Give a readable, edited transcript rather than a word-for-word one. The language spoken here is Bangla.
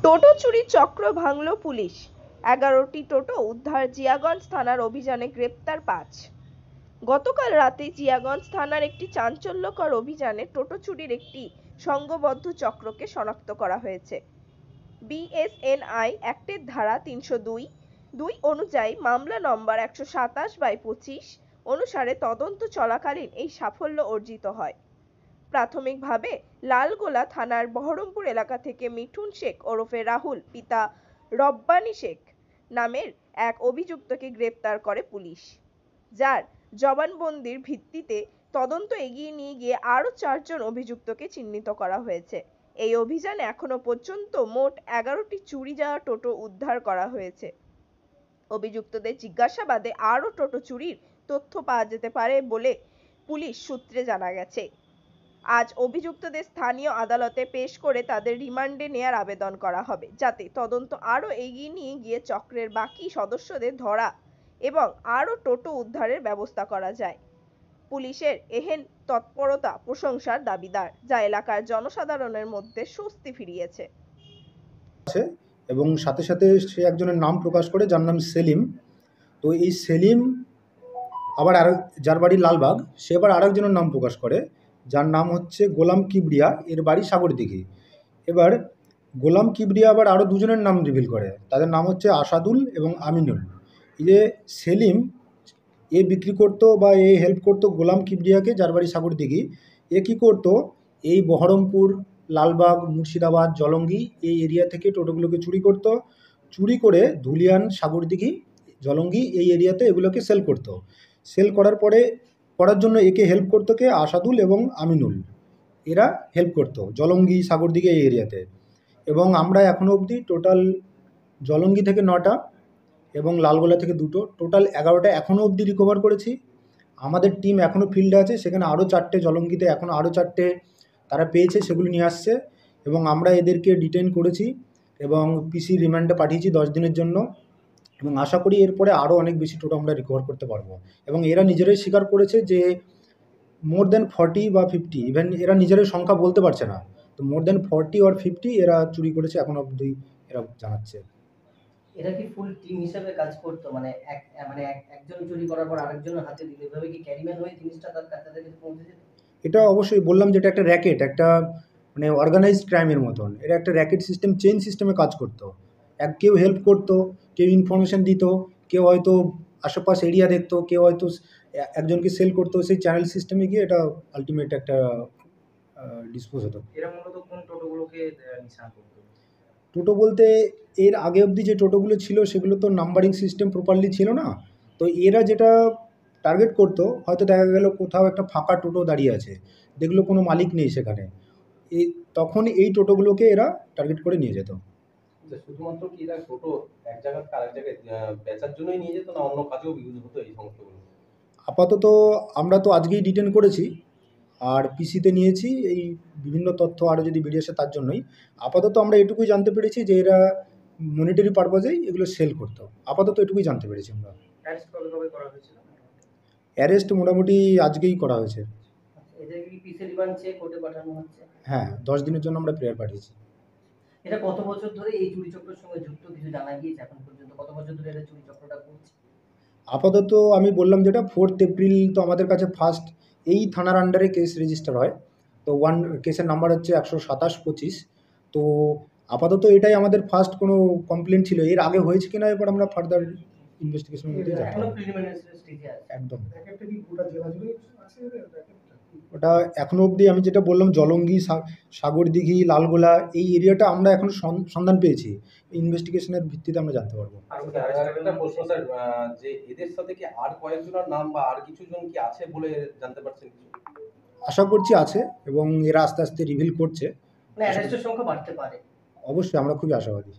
টোটো চুরির চক্র ভাঙল পুলিশ। 11টি টোটো উদ্ধার। জিয়াগঞ্জ থানার অভিযানে গ্রেপ্তার 5। গতকাল রাতে জিয়াগঞ্জ থানার একটি চাঞ্চল্যকর অভিযানে টোটো চুরির একটি সংঘবদ্ধ চক্রকে শনাক্ত করা হয়েছে। বিএসএনআই অ্যাক্টের ধারা 302(2) অনুযায়ী মামলা নম্বর 127/25 অনুসারে তদন্ত চলাকালীন এই সাফল্য অর্জিত হয়। প্রাথমিকভাবে লালগোলা থানার বহরমপুর এলাকা থেকে মিঠুন শেখ ওরফে রাহুল পিতা রব্বানী শেখ নামের এক অভিযুক্তকে গ্রেপ্তার করে পুলিশ, যার জবানবন্দির ভিত্তিতে তদন্ত এগিয়ে নিয়ে গিয়ে আরও 4 জন অভিযুক্তকে চিহ্নিত করা হয়েছে। এই অভিযানে এখনো পর্যন্ত মোট 11টি চুরি যাওয়া টোটো উদ্ধার করা হয়েছে। অভিযুক্তদের জিজ্ঞাসাবাদে আরও টোটো চুরির তথ্য পাওয়া যেতে পারে বলে পুলিশ সূত্রে জানা গেছে। আজ অভিযুক্তদের স্থানীয় আদালতে পেশ করে তাদের রিমান্ডে নেয়ার আবেদন করা হবে, যাতে তদন্ত আরও এগিয়ে নিয়ে গিয়ে চক্রের বাকি সদস্যদের ধরা এবং আরও টোটো উদ্ধারের ব্যবস্থা করা যায়। পুলিশের এহেন তৎপরতা প্রশংসার দাবিদার, যা এলাকার জনসাধারণের মধ্যে স্বস্তি ফিরিয়েছে। এবং সাথে সাথে সে একজনের নাম প্রকাশ করে, যার নাম সেলিম। তো এই সেলিম আবার যার বাড়ি লালবাগ, সে আবার আরেকজনের নাম প্রকাশ করে, যার নাম হচ্ছে গোলাম কিবরিয়া, এর বাড়ি সাগরদিঘি। এবার গোলাম কিবরিয়া আবার আরও দুজনের নাম রিভিল করে, তাদের নাম হচ্ছে আসাদুল এবং আমিনুল। এই যে সেলিম, এ বিক্রি করতো বা এ হেল্প করতো গোলাম কিবরিয়াকে, যার বাড়ি সাগরদিঘি। এ কী করতো, এই বহরমপুর, লালবাগ, মুর্শিদাবাদ, জলঙ্গি এই এরিয়া থেকে টোটোগুলোকে চুরি করে ধুলিয়ান, সাগরদিঘি, জলঙ্গি এই এরিয়াতে এগুলোকে সেল করতো। সেল করার জন্য একে হেল্প করতো কে, আসাদুল এবং আমিনুল। এরা হেল্প করতো জলঙ্গি, সাগরদিঘি এই এরিয়াতে। এবং আমরা এখনও অবধি টোটাল জলঙ্গি থেকে 9টা এবং লালগোলা থেকে 2টো, টোটাল 11টা এখনও অবধি রিকভার করেছি। আমাদের টিম এখনও ফিল্ডে আছে, সেখানে আরও 4টে, জলঙ্গিতে এখনও আরও 4টে তারা পেয়েছে, সেগুলো নিয়ে আসছে। এবং আমরা এদেরকে ডিটেইন করেছি এবং পিসি রিমান্ডে পাঠিয়েছি 10 দিনের জন্য। এবং আশা করি এরপরে আরও অনেক বেশি টোটো আমরা রিকভার করতে পারবো। এবং এরা নিজেরাই স্বীকার করেছে যে মোর দেন 40 বা 50, ইভেন এরা নিজেরাই সংখ্যা বলতে পারছে না, তো মোর দেন 40 or 50 এরা চুরি করেছে এখন অবধি এরা জানাচ্ছে। এরা কি ফুল টিম হিসেবে কাজ করতো, মানে একজন চুরি করার পর আরেকজনের হাতে দিতে, এভাবে কি ক্যারিম্যান হয়ে জিনিসটা তার কাছে পৌঁছে যেত? এটা অবশ্যই বললাম যে এটা একটা র্যাকেট, একটা মানে অর্গানাইজড ক্রাইমের মতন। এটা একটা র্যাকেট সিস্টেম, চেইন সিস্টেমে কাজ করতো। কেউ হেল্প করতো, কেউ ইনফরমেশন দিত, কেউ হয়তো আশেপাশে এরিয়া দেখতো, কেউ হয়তো একজনকে সেল করতো, সেই চ্যানেল সিস্টেমে গিয়ে এটা আলটিমেট একটা ডিসপোজ হতো। এরা মূলত কোন টোটোগুলোকে নিশানা করতো? টোটো বলতে এর আগে অবধি যে টোটোগুলো ছিল সেগুলো তো নাম্বারিং সিস্টেম প্রপারলি ছিল না। তো এরা যেটা টার্গেট করতো, হয়তো দেখা গেল কোথাও একটা ফাঁকা টোটো দাঁড়িয়ে আছে, দেখলো কোনো মালিক নেই সেখানে, তখন এই টোটোগুলোকে এরা টার্গেট করে নিয়ে যেত। শুধুমাত্র কি এরা টোটো এক জায়গা থেকে আরেক জায়গায় বেচার জন্যই নিয়ে যেত, না অন্য কাজেও ইউজ হতো এই সমস্তগুলো? আপাতত আমরা তো আজকেই ডিটেন করেছি আর পিসিতে নিয়েছি, এই বিভিন্ন তথ্য আরও যদি বেরিয়ে আসে তার জন্যই। আপাতত আমরা এটুকুই জানতে পেরেছি যে এরা মনিটারি পারপাজেই এগুলো সেল করতো, আপাতত এটুকুই জানতে পেরেছি আমরা। অ্যারেস্ট কবে করা হয়েছিল? অ্যারেস্ট মোটামুটি আজকেই করা হয়েছে। এদেরকে কি পিসি রিমান্ড চেয়ে কোর্টে পাঠানো হচ্ছে? হ্যাঁ, 10 দিনের জন্য আমরা প্রেয়ার পাঠিয়েছি। এটা কত বছর ধরে এই চুরি চক্রের সঙ্গে যুক্ত, কিছু জানা গিয়েছে এখন পর্যন্ত? কত বছর ধরে এরা চুরি চক্রটা করছে? আপাতত আমি বললাম যেটা 4 এপ্রিল তো আমাদের কাছে ফার্স্ট এই থানার আন্ডারে কেস রেজিস্টার হয়। তো কেসের নাম্বার হচ্ছে 127/25। তো আপাতত এটাই আমাদের ফার্স্ট কোনো কমপ্লেন ছিল। এর আগে হয়েছে কিনা এবার আমরা ফার্দার ইনভেস্টিগেশনের মধ্যে যাব। এখনো প্রিলিমিনারি স্টেজে আছে। একদম। একটা কি গোটা জেলা জুড়ে আছে এটা? ওটা এখনো অবধি আমি যেটা বললাম, জলঙ্গি, সাগরদিঘি, লালগোলা এই এরিয়াটা আমরা এখন সন্ধান পেয়েছি। ইনভেস্টিগেশনের ভিত্তিতে আমরা জানতে পারবো। একটা প্রশ্ন স্যার, যে এদের সাথে কি আর কয়েকজনের নাম বা আর কিছু জন কি আছে বলে জানতে পারছেন কিছু? আশা করছি আছে এবং এরা আস্তে আস্তে রিভিল করছে। মানে অ্যারেস্টের সংখ্যা বাড়তে পারে। অবশ্যই আমরা খুবই আশাবাদী।